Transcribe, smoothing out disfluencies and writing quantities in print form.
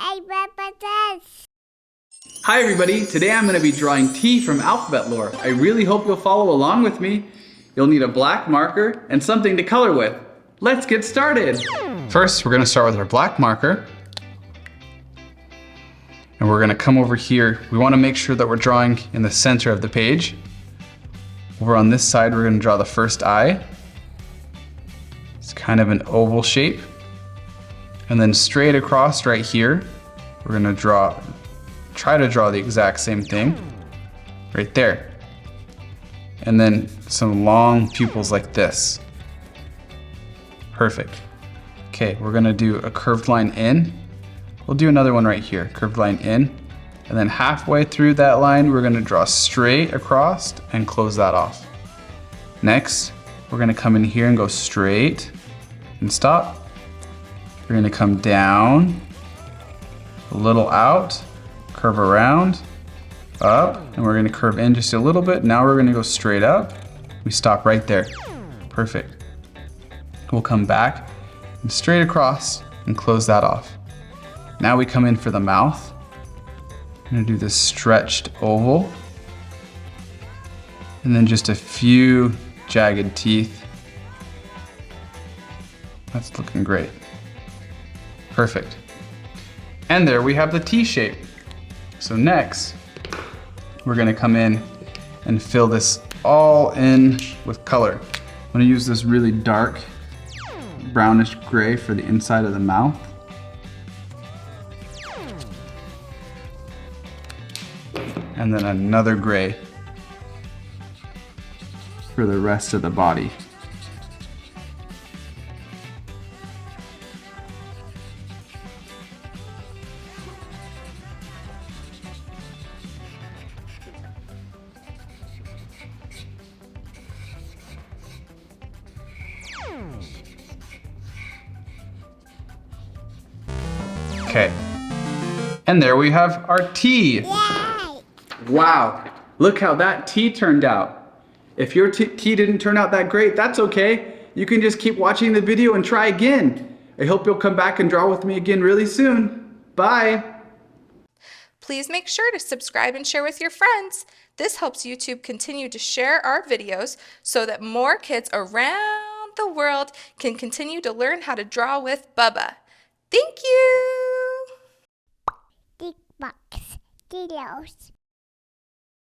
Hey, Bubba does. Hi everybody, today I'm going to be drawing T from alphabet lore. I really hope you'll follow along with me. You'll need a black marker and something to color with. Let's get started. First, we're going to start with our black marker. And we're going to come over here. We want to make sure that we're drawing in the center of the page. Over on this side, we're going to draw the first eye. It's kind of an oval shape. And then straight across right here, we're going to try to draw the exact same thing right there. And then some long pupils like this. Perfect. Okay, we're gonna do a curved line in. We'll do another one right here, curved line in. And then halfway through that line, we're gonna draw straight across and close that off. Next, we're gonna come in here and go straight and stop. We're gonna come down, a little out, curve around, up, and we're gonna curve in just a little bit. Now we're gonna go straight up. We stop right there. Perfect. We'll come back and straight across and close that off. Now we come in for the mouth. I'm gonna do this stretched oval. And then just a few jagged teeth. That's looking great. Perfect. And there we have the T shape. So next, we're gonna come in and fill this all in with color. I'm gonna use this really dark brownish gray for the inside of the mouth. And then another gray for the rest of the body. Okay, and there we have our T. Yay! Wow, look how that T turned out. If your T didn't turn out that great, that's okay. You can just keep watching the video and try again. I hope you'll come back and draw with me again really soon. Bye. Please make sure to subscribe and share with your friends. This helps YouTube continue to share our videos so that more kids around the world can continue to learn how to draw with Bubba. Thank you! Big box. Videos.